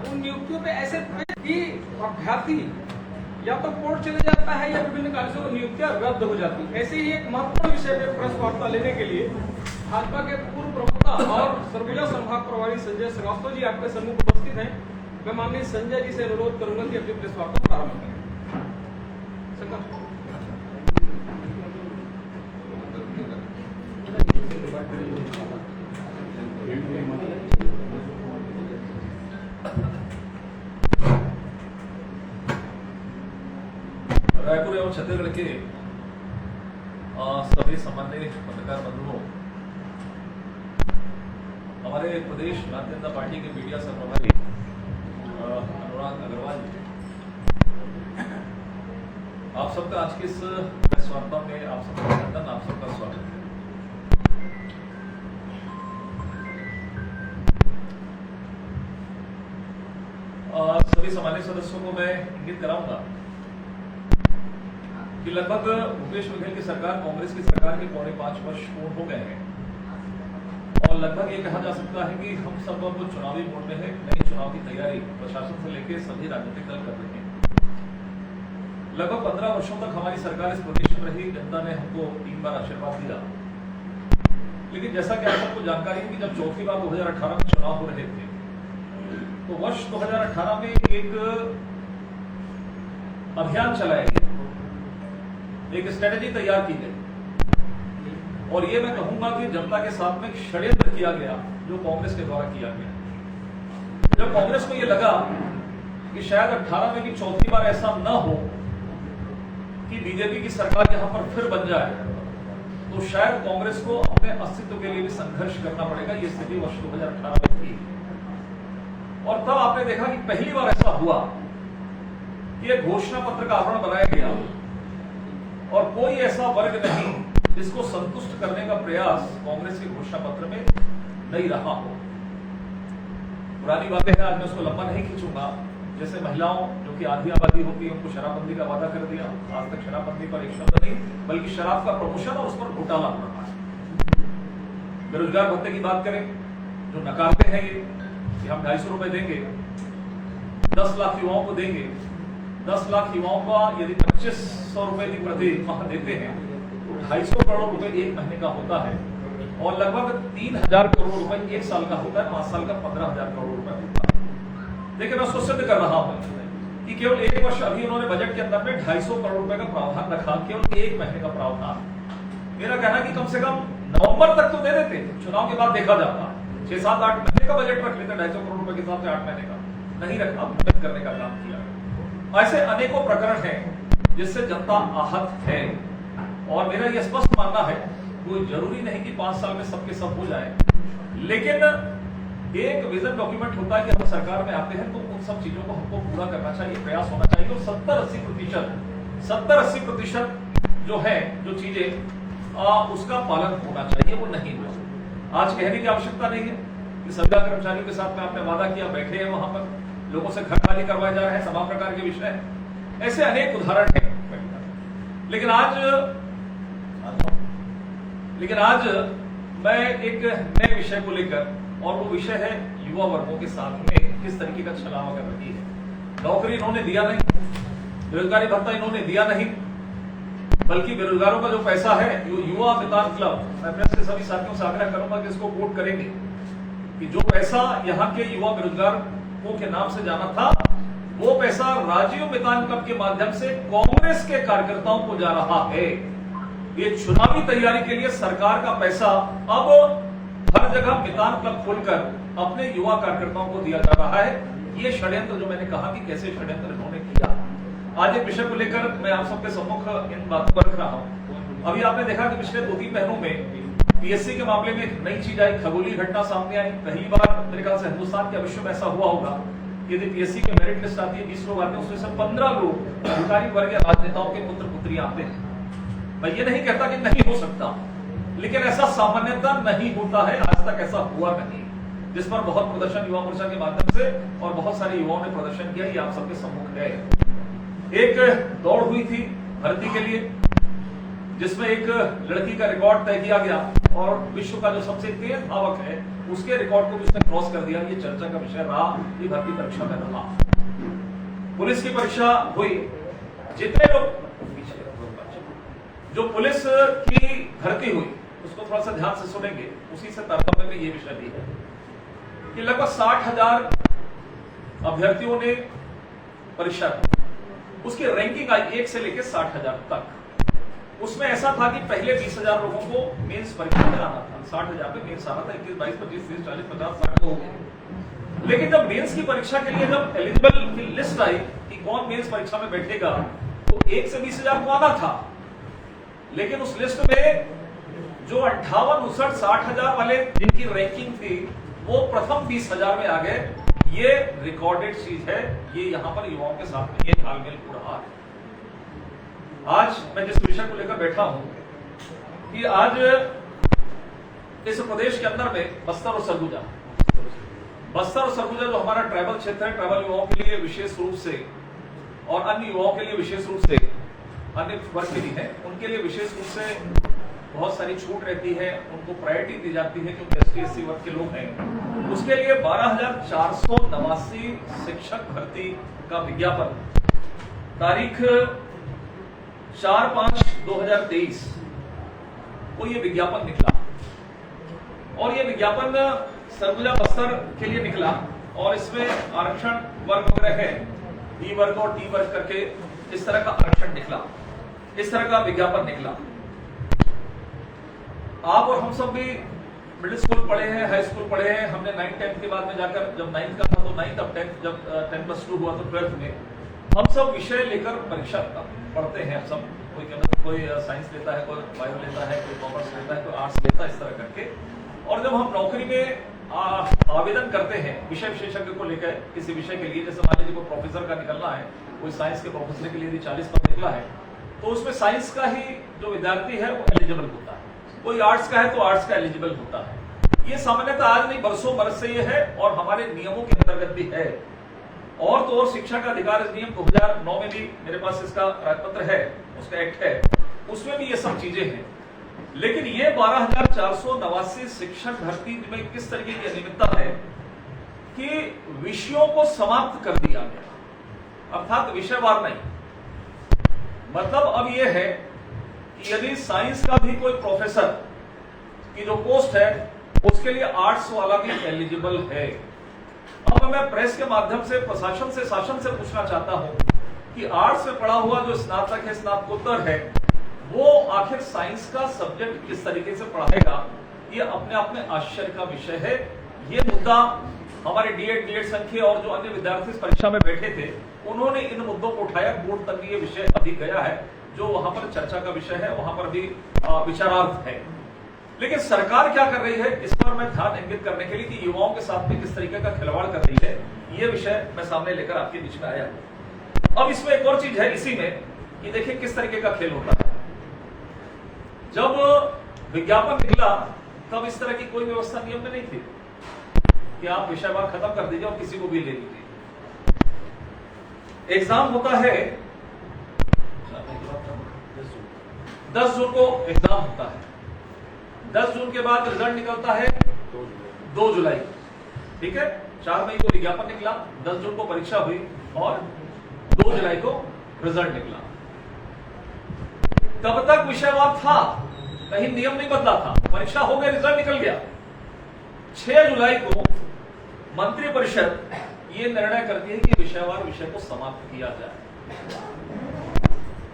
उन नियुक्तियों पे ऐसे कि अभ्यर्थी या तो कोर्ट चले जाता है या विभिन्न कार्यों से नियुक्तियां रद्द हो जाती है। ऐसे ही एक महत्वपूर्ण विषय पे प्रेस वार्ता लेने के लिए भाजपा के पूर्व प्रवक्ता और सरगुजा संभाग प्रभारी संजय श्रीवास्तव जी आपके सम्मुख उपस्थित हैं। मैं माननीय संजय जी से अनुरोध करूंगा कि अपनी प्रेस वार्ता प्रारंभ करें। रायपुर एवं छत्तीसगढ़ के सभी सामान्य पत्रकार बंधुओं, हमारे प्रदेश भारतीय जनता पार्टी के मीडिया सह प्रभारी अनुराग अग्रवाल जी, आप सबका आज की इस प्रेस वार्ता में आप सबका अभिनंदन, आप सबका स्वागत है। सभी सामान्य सदस्यों को मैं इंगित कराऊंगा कि लगभग भूपेश बघेल की सरकार, कांग्रेस की सरकार के 5.25 वर्ष पूर्ण हो गए हैं और लगभग ये कहा जा सकता है कि हम सब अब चुनावी मोड में है। नए चुनाव की तैयारी प्रशासन से लेकर सभी राजनीतिक दल कर रहे हैं। लगभग 15 वर्षों तक हमारी सरकार इस प्रदेश में रही, जनता ने हमको 3 बार आशीर्वाद दिया। लेकिन जैसा कि आप सबको जानकारी है कि जब चौथी बार 2018 में चुनाव हो रहे थे तो वर्ष 2018 में एक अभियान चलाया गया, एक स्ट्रेटेजी तैयार की गई और ये मैं कहूंगा कि जनता के साथ में षड्यंत्र किया गया जो कांग्रेस के द्वारा किया गया। जब कांग्रेस को ये लगा कि शायद 18 में भी चौथी बार ऐसा न हो कि बीजेपी की सरकार यहां पर फिर बन जाए, तो शायद कांग्रेस को अपने अस्तित्व के लिए भी संघर्ष करना पड़ेगा। ये स्थिति वर्ष 2018 में थी और तब आपने देखा कि पहली बार ऐसा हुआ कि एक घोषणा पत्र का आवरण बनाया गया और कोई ऐसा वर्ग नहीं जिसको संतुष्ट करने का प्रयास कांग्रेस के घोषणा पत्र में नहीं रहा हो। पुरानी बातें हैं, आज मैं उसको लंबा नहीं खींचूंगा। जैसे महिलाओं जो कि आधी आबादी होती है उनको शराबबंदी का वादा कर दिया, आज तक शराबबंदी पर एक शब्द नहीं, बल्कि शराब का प्रमोशन और उस पर घोटाला हो रहा है। बेरोजगार भत्ते की बात करें जो नकारते हैं ये कि हम 250 रुपए देंगे, 10 लाख युवाओं को देंगे। 10 लाख युवाओं का यदि 2500 रुपए की प्रति माह देते हैं तो 250 करोड़ रुपए एक महीने का होता है और लगभग 3000 करोड़ रुपए एक साल का होता है। 5 साल का 15000 करोड़ रुपए होता है। देखिए, मैं उसको सिद्ध कर रहा हूं कि केवल एक वर्ष अभी उन्होंने बजट के अंदर में 250 करोड़ रुपए का प्रावधान रखा, केवल एक महीने का प्रावधान। मेरा कहना कि कम से कम नवंबर तक तो दे देते, चुनाव के बाद देखा जाता। 6, 7, 8 महीने का बजट रख लेते, 250 करोड़ रुपए के हिसाब से 8 महीने का नहीं रखा, बचत करने का काम किया। ऐसे अनेकों प्रकरण हैं जिससे जनता आहत है और मेरा यह स्पष्ट मानना है कोई जरूरी नहीं कि 5 साल में सबके सब हो जाए, लेकिन एक विजन डॉक्यूमेंट होता है कि हम सरकार में आते हैं तो उन सब चीजों को हमको पूरा करना चाहिए, प्रयास होना चाहिए और 70-80% जो है जो चीजें उसका पालन होना चाहिए, वो नहीं हुआ। आज कहने की आवश्यकता नहीं है कि सभी कर्मचारियों के साथ में आपने वादा किया, बैठे हैं वहां पर, लोगों से घर खाली करवाए जा रहे हैं, तमाम प्रकार के विषय, ऐसे अनेक उदाहरण हैं। लेकिन आज मैं एक नए विषय को लेकर, और वो विषय है युवा वर्गों के साथ में किस तरीके का छलावा कर रही है। नौकरी इन्होंने दिया नहीं, बेरोजगारी भत्ता इन्होंने दिया नहीं, बल्कि बेरोजगारों का जो पैसा है, युवा मितान क्लब, मैं प्रेस के सभी साथियों से आग्रह करूंगा कि इसको कोट करेंगे कि जो पैसा यहाँ के युवा बेरोजगारों के नाम से जाना था, वो पैसा राजीव मितान क्लब के माध्यम से कांग्रेस के कार्यकर्ताओं को जा रहा है। ये चुनावी तैयारी के लिए सरकार का पैसा अब हर जगह मितान क्लब खोलकर अपने युवा कार्यकर्ताओं को दिया जा रहा है। ये षड्यंत्र जो मैंने कहा कि कैसे षड्यंत्र इन्होंने किया, आज एक विषय को लेकर मैं आप सबके सम्मुख इन बातों पर रख रहा हूं। अभी आपने देखा कि पिछले 2-3 महीनों में पीएससी के मामले में एक नई चीज आई, खगोलीय घटना सामने आई। पहली बार मेरे ख्याल से हिंदुस्तान के विश्व में ऐसा हुआ होगा कि यदि पीएससी की मेरिट लिस्ट आती है, 20 लोग आते हैं, उसमें से 15 लोग अधिकारी वर्ग या राजनेताओं के पुत्र पुत्रियां आते हैं। मैं ये नहीं कहता कि नहीं हो सकता, लेकिन ऐसा सामान्यतः नहीं होता है, आज तक ऐसा हुआ नहीं, जिस पर बहुत प्रदर्शन युवा मोर्चा के माध्यम से और बहुत सारे युवाओं ने प्रदर्शन किया। ये आप सबके सम्मुख है। एक दौड़ हुई थी भर्ती के लिए, जिसमें एक लड़की का रिकॉर्ड तय किया गया और विश्व का जो सबसे तेज धावक है उसके रिकॉर्ड को भी उसने क्रॉस कर दिया। ये चर्चा का विषय रहा, ये भर्ती परीक्षा में रहा। पुलिस की परीक्षा हुई, जितने लोग जो पुलिस की भर्ती हुई उसको थोड़ा सा ध्यान से सुनेंगे, उसी से तारतम्य में ये विषय भी है कि लगभग 60,000 अभ्यर्थियों ने परीक्षा दी। उसकी रैंकिंग आई 1 से लेकर 60,000 तक। उसमें ऐसा था कि पहले 20,000 लोगों को मेंस परीक्षा में आना था, 60,000 पे मेंस आना था, 21, 22, 25, 30, 40, 50, 60 हो गए। लेकिन जब मेंस की परीक्षा के लिए जब एलिजिबल की लिस्ट आई कि कौन मेंस परीक्षा में बैठेगा, तो 1 से 20,000 को आना था, लेकिन उस लिस्ट में जो 58, 59, 60,000 वाले जिनकी रैंकिंग थी वो प्रथम 20,000 में आ गए। ये रिकॉर्डेड चीज है, ये यहां पर युवाओं के साथ में ये तालमेल हो रहा है। आज मैं जिस विषय को लेकर बैठा हूं कि आज इस प्रदेश के अंदर में बस्तर और सरगुजा जो हमारा ट्राइबल क्षेत्र है, ट्राइबल युवाओं के लिए विशेष रूप से और अन्य युवाओं के लिए विशेष रूप से, अन्य वर्ग के लिए है, उनके लिए विशेष रूप से बहुत सारी छूट रहती है, उनको प्रायोरिटी दी जाती है क्योंकि ST/SC वर्ग के लोग हैं। उसके लिए 12,489 शिक्षक भर्ती का विज्ञापन तारीख 4/5/2023 को ये विज्ञापन निकला, और ये विज्ञापन सरगुजा बस्तर के लिए निकला, और इसमें आरक्षण वर्ग वगैरह है, D वर्ग और T वर्ग करके इस तरह का आरक्षण निकला, इस तरह का विज्ञापन निकला। आप और हम सब भी मिडिल स्कूल पढ़े हैं, हाई स्कूल पढ़े हैं। हमने 9th 10th के बाद में जाकर, जब 9th का था तो 9th, अब 10th, जब 10+2 हुआ तो 12th में हम सब विषय लेकर परीक्षा पढ़ते हैं। सब कोई साइंस लेता है, कोई बायो लेता है, कोई कॉमर्स लेता है, कोई आर्ट्स लेता है, इस तरह करके। और जब हम नौकरी में आवेदन करते हैं विषय विशेषज्ञ को लेकर किसी विषय के लिए, जैसे मान लीजिए कोई प्रोफेसर का निकलना है, कोई साइंस के प्रोफेसर के लिए यदि 40 पद निकला है, तो उसमें साइंस का ही जो विद्यार्थी है वो एलिजिबल होता है, कोई आर्ट्स का है तो आर्ट्स का एलिजिबल होता है। ये सामान्यतः आज नहीं, बरसों बरस से ये है, और हमारे नियमों के अंतर्गत भी है। और तो और शिक्षा का अधिकार अधिनियम 2009 में भी मेरे पास इसका राजपत्र है, उसका एक्ट है, उसमें भी ये सब चीजें हैं। लेकिन ये 12,489 शिक्षक भर्ती में किस तरीके की अनियमितता है कि विषयों को समाप्त कर दिया गया, अर्थात विषयवार नहीं। मतलब अब ये है कि यदि साइंस का भी कोई प्रोफेसर की जो पोस्ट है उसके लिए आर्ट्स वाला भी एलिजिबल है। अब मैं प्रेस के माध्यम से प्रशासन से, शासन से पूछना चाहता हूं कि आर्ट्स में पढ़ा हुआ जो स्नातक है, स्नातकोत्तर है, वो आखिर साइंस का सब्जेक्ट किस तरीके से पढ़ाएगा? ये अपने आप में आश्चर्य का विषय है। ये मुद्दा हमारे डीएड संख्या और जो अन्य विद्यार्थी इस परीक्षा में बैठे थे, उन्होंने इन मुद्दों को उठाया। बोर्ड तक ये विषय अभी गया है, जो वहां पर चर्चा का विषय है, वहां पर भी विचारार्थ है। लेकिन सरकार क्या कर रही है, इस पर मैं ध्यान इंगित करने के लिए कि युवाओं के साथ में किस तरीके का खिलवाड़ कर रही है, ये विषय मैं सामने लेकर आपके बीच में आया। अब इसमें एक और चीज है इसी में कि देखिए किस तरीके का खेल होता है। जब विज्ञापन निकला तब इस तरह की कोई व्यवस्था नियम में नहीं थी कि आप विषयवार खत्म कर दीजिए और किसी को भी ले लीजिए। एग्जाम होता है 10 जून को, एग्जाम होता है 10 जून के बाद रिजल्ट निकलता है 2 जुलाई, ठीक है। 4 मई को विज्ञापन निकला, 10 जून को परीक्षा हुई और 2 जुलाई को रिजल्ट निकला। तब तक विषयवार था, कहीं नियम नहीं बदला था, परीक्षा हो गई, रिजल्ट निकल गया। 6 जुलाई को मंत्री परिषद ये निर्णय करती है कि विषयवार विषय को समाप्त किया जाए।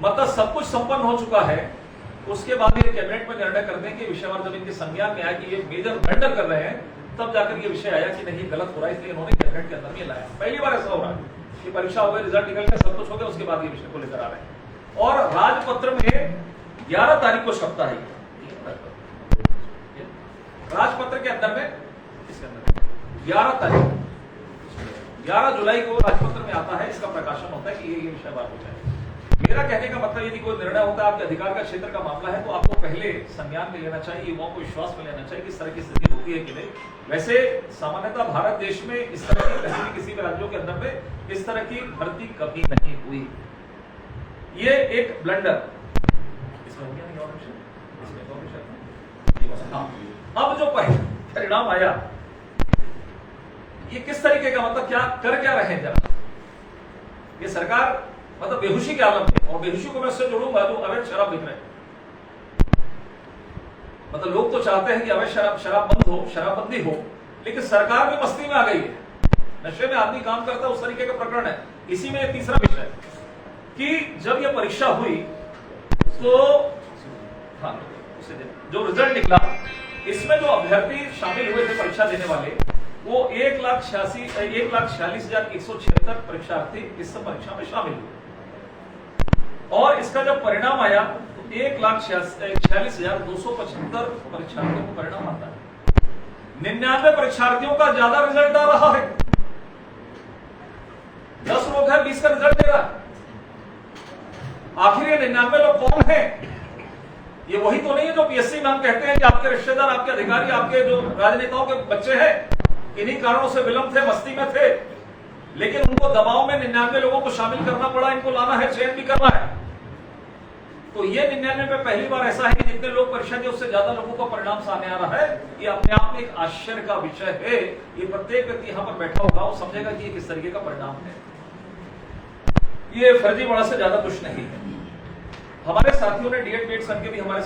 मतलब सब कुछ संपन्न हो चुका है, उसके बाद ये कैबिनेट में निर्णय करते हैं कि विषयवार जब इनके संज्ञान में आया कि ये मेजर ब्लंडर कर रहे हैं, तब जाकर ये विषय आया कि नहीं गलत हो रहा है, इसलिए इन्होंने कैबिनेट के अंदर में लाया। पहली बार ऐसा हो रहा है कि परीक्षा हो गई, रिजल्ट निकल गया, सब कुछ हो गया, उसके बाद ये विषय को लेकर आ रहे हैं। और राजपत्र में 11 तारीख को छपता है, राजपत्र के अंदर में, इसके अंदर 11 तारीख 11 जुलाई को राजपत्र में आता है, इसका प्रकाशन होता है कि ये विषयवार हो जाए। मेरा कहने का मतलब यदि कोई निर्णय होता है, आपके अधिकार का क्षेत्र का मामला है, तो आपको पहले संज्ञान में लेना चाहिए, युवाओं को विश्वास में लेना चाहिए कि इस तरह की स्थिति होती है कि नहीं। वैसे सामान्यतः भारत देश में इस तरह की कहीं भी किसी भी राज्यों के अंदर में इस तरह की भर्ती कभी नहीं हुई। ये एक ब्लंडर, इसमें हो गया नहीं और विषय, इसमें और विषय। हाँ, अब जो परिणाम आया ये किस तरीके का, मतलब क्या कर क्या रहे हैं जरा? ये सरकार मतलब बेहोशी के आलम में, और बेहोशी को मैं उससे जोड़ूंगा जो अवैध शराब बिक रहे हैं। मतलब लोग तो चाहते हैं कि अवैध शराब बंद हो, शराबबंदी हो, लेकिन सरकार भी मस्ती में आ गई है। नशे में आदमी काम करता है, उस तरीके का प्रकरण है। इसी में तीसरा विषय कि जब यह परीक्षा हुई तो हाँ, जो रिजल्ट निकला, इसमें जो अभ्यर्थी शामिल हुए थे परीक्षा देने वाले, वो 1,46,176 परीक्षार्थी इस परीक्षा में शामिल हुए। और इसका जब परिणाम आया तो 1,46,275 परीक्षार्थियों को परिणाम आता है। 99 परीक्षार्थियों का ज्यादा रिजल्ट आ रहा है। 10 लोग हैं, 20 का रिजल्ट दे रहा है। आखिर ये 99 लोग कौन है? ये वही तो नहीं है जो पीएससी में हम कहते हैं कि आपके रिश्तेदार, आपके अधिकारी, आपके जो राजनेताओं के बच्चे हैं, इन्हीं कारणों से विलंब थे, मस्ती में थे, लेकिन उनको दबाव में 99 लोगों को शामिल करना पड़ा। इनको लाना है, चयन भी करना है। तो ये 99 में पहली बार ऐसा है कि जितने लोग परीक्षा दिए उससे ज्यादा लोगों का परिणाम सामने आ रहा है। ये अपने आप में एक आश्चर्य का विषय है। ये प्रत्येक व्यक्ति यहां पर बैठा होगा, वो समझेगा कि ये किस तरीके का परिणाम है। ये फर्जीवाड़ा से ज्यादा कुछ नहीं है। हमारे साथियों ने डीएड संघ के भी हमारे साथ